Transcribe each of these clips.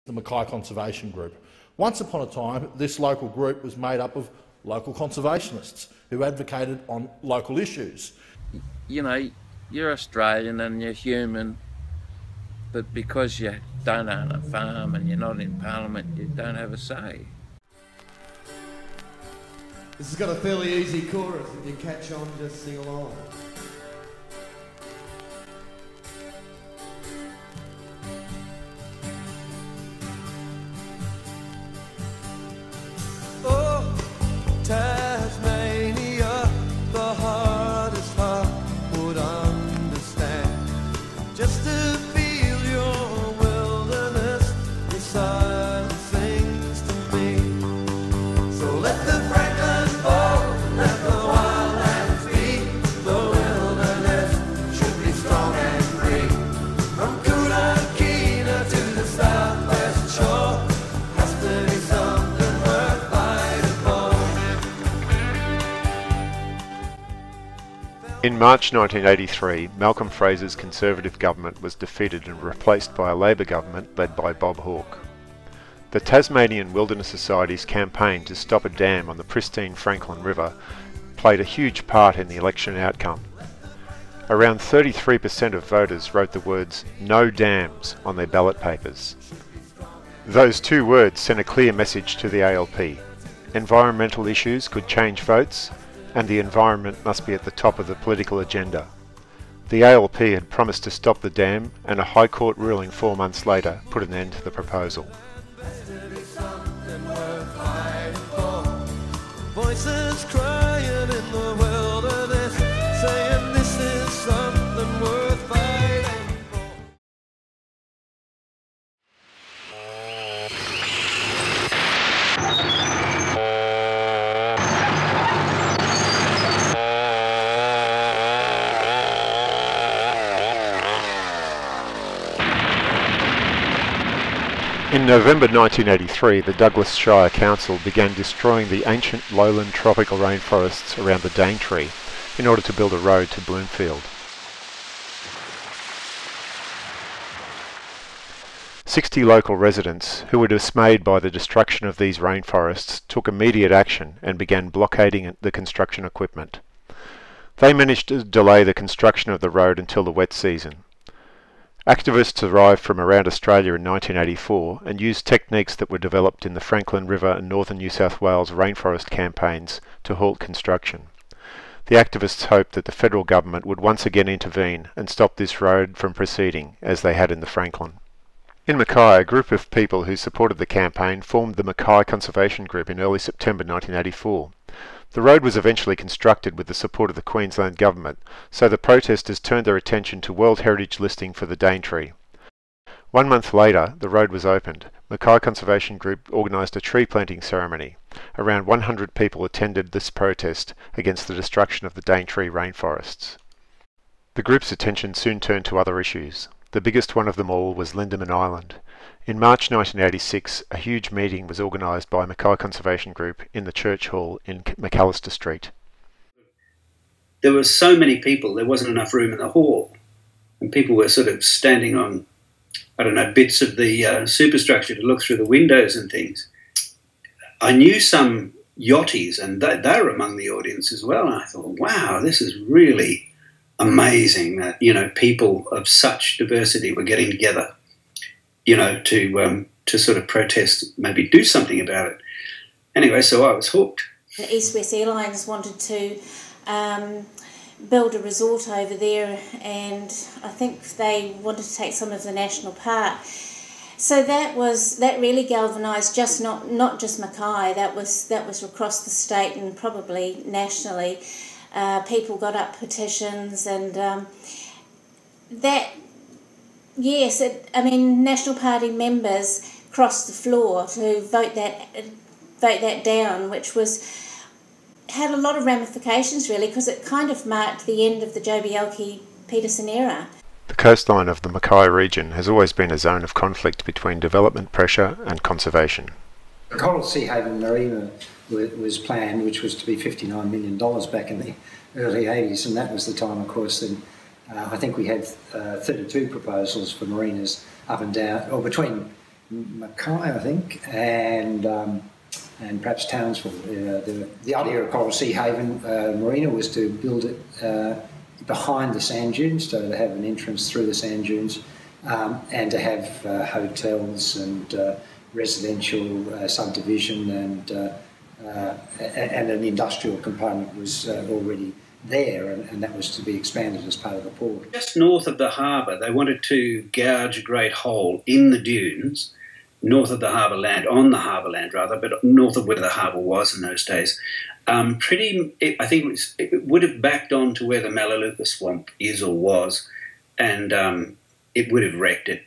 the Mackay Conservation Group. Once upon a time, this local group was made up of local conservationists who advocated on local issues. You know, you're Australian and you're human, but because you don't own a farm and you're not in Parliament, you don't have a say. This has got a fairly easy chorus. If you catch on, just sing along. Oh, Tasmania, the hardest heart would understand. Just to feel your wilderness, your silence sings to me. So let the Franklin fall, let the wildlands be. The wilderness should be strong and free. From Kuna-Kina to the southwest shore, has to be something worth fighting for. In March 1983, Malcolm Fraser's Conservative government was defeated and replaced by a Labor government led by Bob Hawke. The Tasmanian Wilderness Society's campaign to stop a dam on the pristine Franklin River played a huge part in the election outcome. Around 33% of voters wrote the words "No dams" on their ballot papers. Those two words sent a clear message to the ALP. Environmental issues could change votes, and the environment must be at the top of the political agenda. The ALP had promised to stop the dam, and a High Court ruling 4 months later put an end to the proposal. Voices crying in the wilderness, saying this is something worth fighting for. In November 1983, the Douglas Shire Council began destroying the ancient lowland tropical rainforests around the Daintree in order to build a road to Bloomfield. 60 local residents, who were dismayed by the destruction of these rainforests, took immediate action and began blockading the construction equipment. They managed to delay the construction of the road until the wet season. Activists arrived from around Australia in 1984 and used techniques that were developed in the Franklin River and northern New South Wales rainforest campaigns to halt construction. The activists hoped that the federal government would once again intervene and stop this road from proceeding, as they had in the Franklin. In Mackay, a group of people who supported the campaign formed the Mackay Conservation Group in early September 1984. The road was eventually constructed with the support of the Queensland Government, so the protesters turned their attention to World Heritage listing for the Daintree. 1 month later, the road was opened. Mackay Conservation Group organised a tree planting ceremony. Around 100 people attended this protest against the destruction of the Daintree rainforests. The group's attention soon turned to other issues. The biggest one of them all was Lindeman Island. In March 1986, a huge meeting was organised by Mackay Conservation Group in the Church Hall in McAllister Street. There were so many people, there wasn't enough room in the hall. And people were sort of standing on, I don't know, bits of the superstructure to look through the windows and things. I knew some yachties, and they were among the audience as well. And I thought, wow, this is really amazing that, you know, people of such diversity were getting together, you know, to sort of protest, maybe do something about it. Anyway, so I was hooked. The East West Airlines wanted to build a resort over there, and I think they wanted to take some of the national park. So that really galvanised not just Mackay. That was across the state and probably nationally. People got up petitions, and National Party members crossed the floor to vote that down, which had a lot of ramifications really, because it kind of marked the end of the Bjelke-Petersen era. The coastline of the Mackay region has always been a zone of conflict between development pressure and conservation. The Coral Sea Haven Marina was planned, which was to be $59 million back in the early 80s, and that was the time, of course, that I think we had 32 proposals for marinas up and down, or between Mackay, I think, and perhaps Townsville. The idea of Coral Sea Haven Marina was to build it behind the sand dunes, so to have an entrance through the sand dunes, and to have hotels and residential subdivision and an industrial component was already there, and that was to be expanded as part of the port. Just north of the harbour, they wanted to gouge a great hole in the dunes, north of the harbour land, on the harbour land rather, but north of where the harbour was in those days. I think it would have backed on to where the Melaleuca swamp is or was, and it would have wrecked it.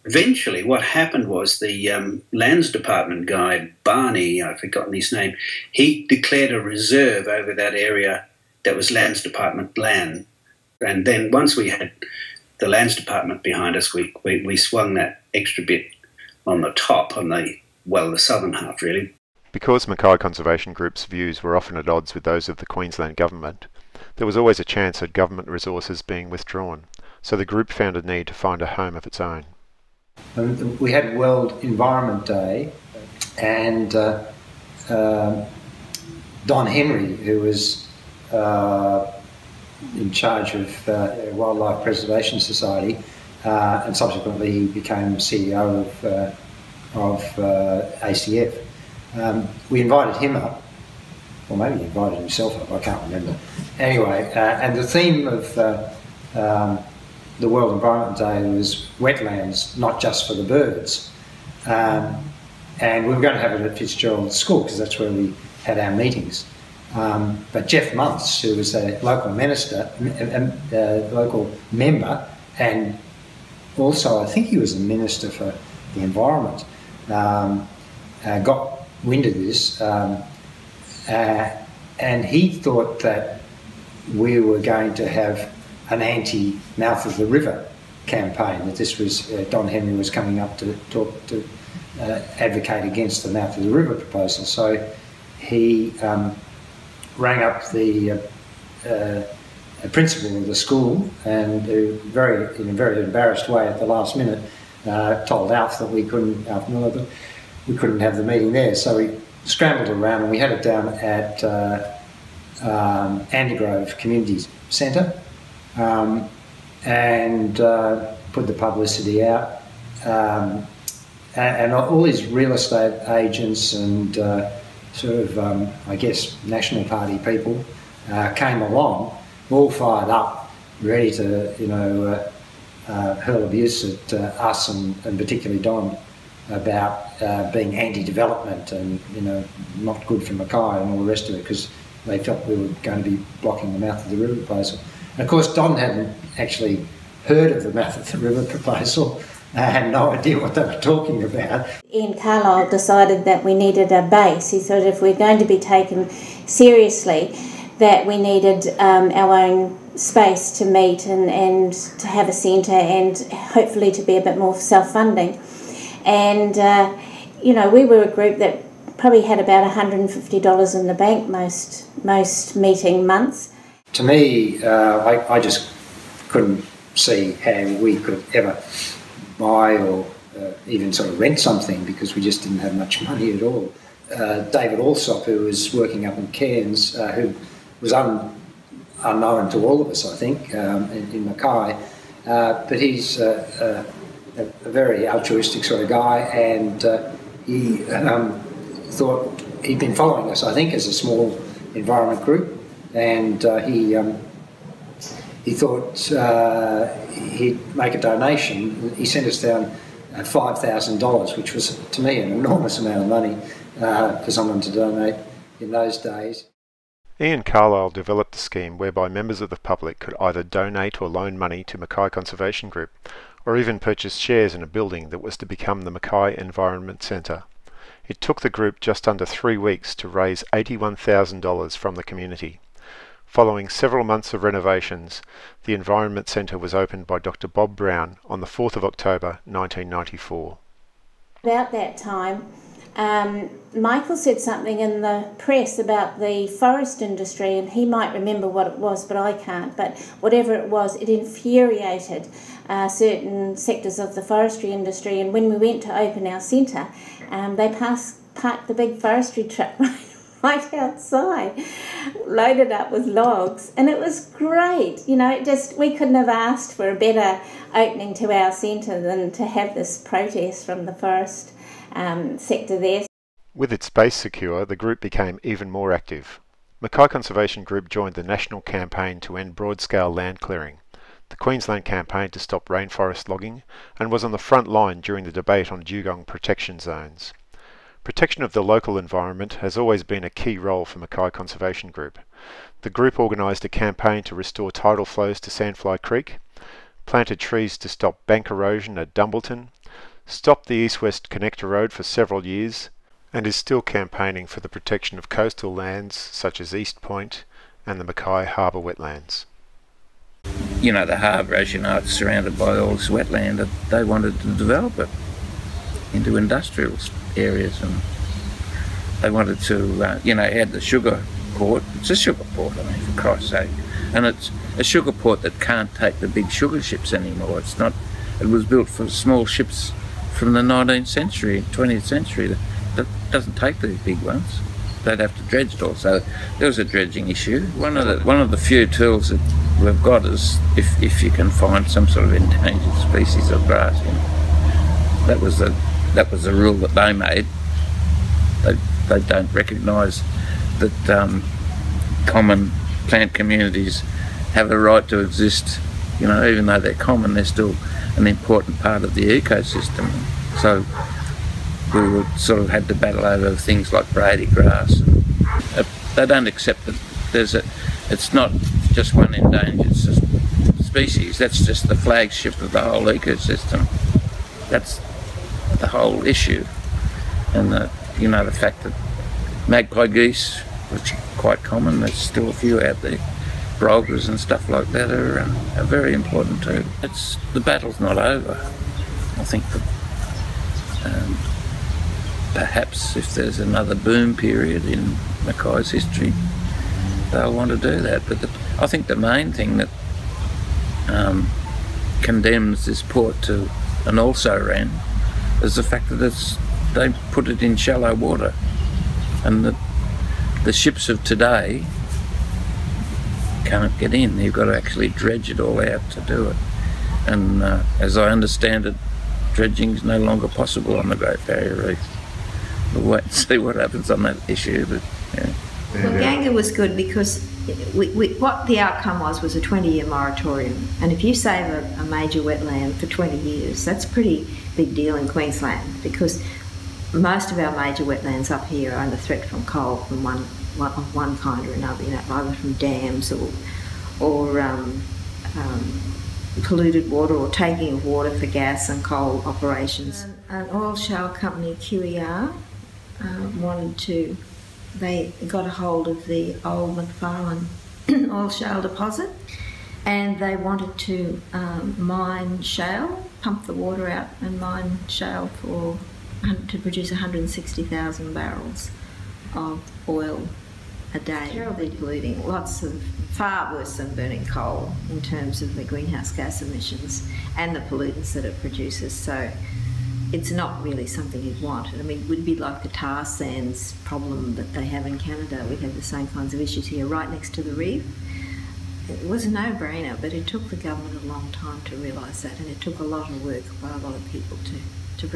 Eventually, what happened was the Lands Department guy, Barney, I've forgotten his name, he declared a reserve over that area that was Lands Department land. And then once we had the Lands Department behind us, we swung that extra bit on the top, on the southern half, really. Because Mackay Conservation Group's views were often at odds with those of the Queensland Government, there was always a chance of government resources being withdrawn, so the group found a need to find a home of its own. We had World Environment Day, and Don Henry, who was in charge of Wildlife Preservation Society, and subsequently he became CEO of ACF. We invited him up, or maybe he invited himself up, I can't remember. Anyway, and the theme of the World Environment Day was wetlands, not just for the birds. And we were going to have it at Fitzgerald School because that's where we had our meetings. But Jeff Muntz, who was a local minister, local member, and also I think he was a minister for the environment, got wind of this, and he thought that we were going to have an anti-mouth of the river campaign, that this was, Don Henry was coming up to talk to advocate against the mouth of the river proposal. So he rang up the principal of the school, and in a very embarrassed way at the last minute told Alf that we couldn't have the meeting there. So we scrambled around and we had it down at Andegrove Community Centre, and put the publicity out, and all these real estate agents and I guess National Party people came along, all fired up, ready to hurl abuse at us and particularly Don about being anti-development and not good for Mackay and all the rest of it, because they felt we were going to be blocking the mouth of the river proposal. And of course Don hadn't actually heard of the mouth of the river proposal, had no idea what they were talking about. Ian Carlisle decided that we needed a base. He thought if we're going to be taken seriously, that we needed our own space to meet and to have a centre and hopefully to be a bit more self-funding. And, we were a group that probably had about $150 in the bank most meeting months. To me, I just couldn't see how we could ever buy or even sort of rent something, because we just didn't have much money at all. David Alsop, who was working up in Cairns, who was unknown to all of us, I think, in Mackay, but he's a very altruistic sort of guy, and he thought he'd been following us, I think, as a small environment group, and he thought he'd make a donation. He sent us down $5,000, which was, to me, an enormous amount of money for someone to donate in those days. Ian Carlisle developed a scheme whereby members of the public could either donate or loan money to Mackay Conservation Group, or even purchase shares in a building that was to become the Mackay Environment Centre. It took the group just under 3 weeks to raise $81,000 from the community. Following several months of renovations, the Environment Centre was opened by Dr. Bob Brown on the 4th of October 1994. About that time, Michael said something in the press about the forest industry, and he might remember what it was, but I can't. But whatever it was, it infuriated certain sectors of the forestry industry. And when we went to open our centre, they parked the big forestry truck right outside, loaded up with logs, and it was great. You know, we couldn't have asked for a better opening to our centre than to have this protest from the forest sector there. With its base secure, the group became even more active. Mackay Conservation Group joined the national campaign to end broad-scale land clearing, the Queensland campaign to stop rainforest logging, and was on the front line during the debate on dugong protection zones. Protection of the local environment has always been a key role for Mackay Conservation Group. The group organised a campaign to restore tidal flows to Sandfly Creek, planted trees to stop bank erosion at Dumbleton, stopped the east-west connector road for several years, and is still campaigning for the protection of coastal lands such as East Point and the Mackay Harbour wetlands. You know, the harbour, as you know, it's surrounded by all this wetland, that they wanted to develop it into industrial areas, and they wanted to, you know, add the sugar port. It's a sugar port, I mean, for Christ's sake. And it's a sugar port that can't take the big sugar ships anymore. It's not, it was built for small ships from the 19th century, 20th century. That doesn't take these big ones. They'd have to dredge it all. So there was a dredging issue. One of the few tools that we've got is if you can find some sort of endangered species of grass. You know. That was the rule that they made. They don't recognise that common plant communities have a right to exist. You know, even though they're common, they're still an important part of the ecosystem. So we would sort of had to battle over things like Brady grass. They don't accept that it's not just one endangered species. That's just the flagship of the whole ecosystem. That's the whole issue. And you know, the fact that magpie geese, which are quite common, there's still a few out there, brolgas and stuff like that are very important too. The battle's not over. I think that perhaps if there's another boom period in Mackay's history, they'll want to do that. But I think the main thing that condemns this port to an also-ran is the fact that they put it in shallow water, and the ships of today can't get in. You've got to actually dredge it all out to do it. And as I understand it, dredging is no longer possible on the Great Barrier Reef. We'll wait and see what happens on that issue. But yeah. Well, Ganga was good because what the outcome was a 20-year moratorium. And if you save a major wetland for 20 years, that's a pretty big deal in Queensland, because most of our major wetlands up here are under threat from coal from one kind or another, you know, either from dams or polluted water or taking of water for gas and coal operations. An oil shale company, QER, they got a hold of the old McFarlane oil shale deposit, and they wanted to mine shale, pump the water out and mine shale to produce 160,000 barrels of oil a day. Terribly polluting, far worse than burning coal in terms of the greenhouse gas emissions and the pollutants that it produces. So it's not really something you'd want. I mean, it would be like the tar sands problem that they have in Canada. We have the same kinds of issues here, right next to the reef. It was a no-brainer, but it took the government a long time to realise that, and it took a lot of work by a lot of people to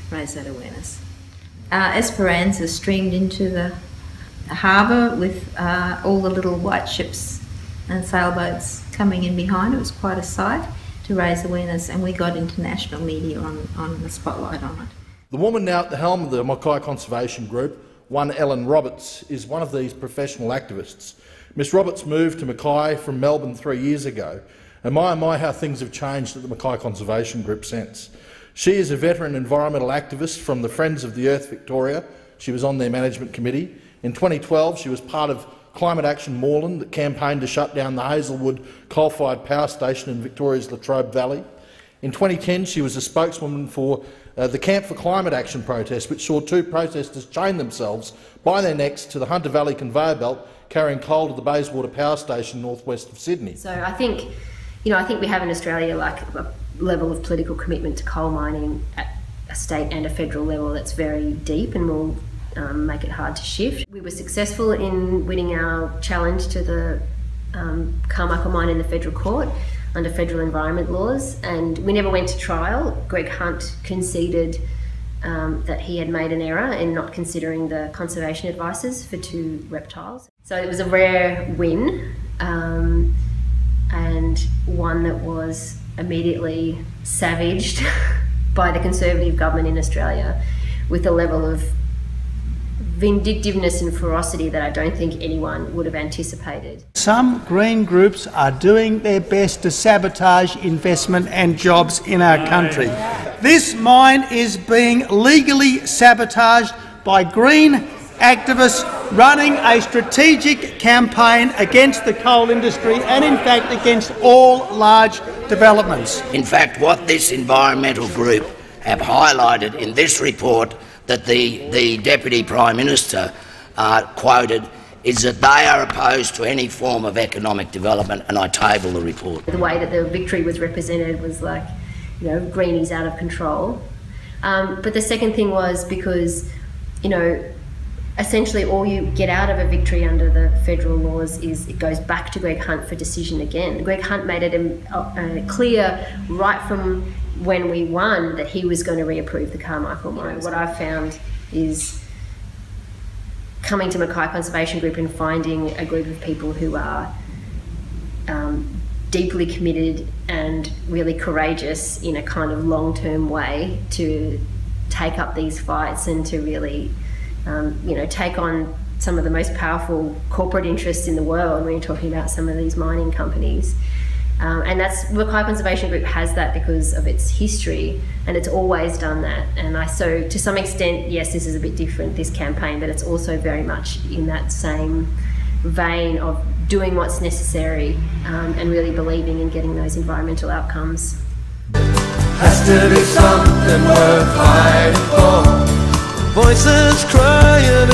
raise that awareness. Esperanza streamed into the harbour with all the little white ships and sailboats coming in behind. It was quite a sight to raise awareness, and we got international media on the spotlight on it. The woman now at the helm of the Mackay Conservation Group, one Ellen Roberts, is one of these professional activists. Miss Roberts moved to Mackay from Melbourne 3 years ago, and my, oh my, how things have changed at the Mackay Conservation Group since. She is a veteran environmental activist from the Friends of the Earth Victoria. She was on their management committee. In 2012, she was part of Climate Action Moreland that campaigned to shut down the Hazelwood coal-fired power station in Victoria's Latrobe Valley. In 2010, she was a spokeswoman for the Camp for Climate Action protest, which saw 2 protesters chain themselves by their necks to the Hunter Valley conveyor belt carrying coal to the Bayswater Power Station northwest of Sydney. So I think we have in Australia like a level of political commitment to coal mining at a state and a federal level that's very deep and will make it hard to shift. We were successful in winning our challenge to the Carmichael mine in the federal court under federal environment laws, and we never went to trial. Greg Hunt conceded that he had made an error in not considering the conservation advices for 2 reptiles. So it was a rare win, and one that was immediately savaged by the Conservative government in Australia with a level of vindictiveness and ferocity that I don't think anyone would have anticipated. Some green groups are doing their best to sabotage investment and jobs in our country. This mine is being legally sabotaged by green activists running a strategic campaign against the coal industry and in fact against all large developments. In fact, what this environmental group have highlighted in this report that the Deputy Prime Minister quoted is that they are opposed to any form of economic development, and I table the report. The way that the victory was represented was like, Greenie's out of control. But the second thing was because, essentially all you get out of a victory under the federal laws is it goes back to Greg Hunt for decision again. Greg Hunt made it clear right from when we won that he was going to reapprove the Carmichael mine. What I've found is coming to Mackay Conservation Group and finding a group of people who are deeply committed and really courageous in a kind of long-term way to take up these fights and to really take on some of the most powerful corporate interests in the world when you're talking about some of these mining companies. And Mackay Conservation Group has that because of its history, and it's always done that. And so to some extent, yes, this is a bit different, this campaign, but it's also very much in that same vein of doing what's necessary and really believing in getting those environmental outcomes. Has to be something worth fighting for. Voices crying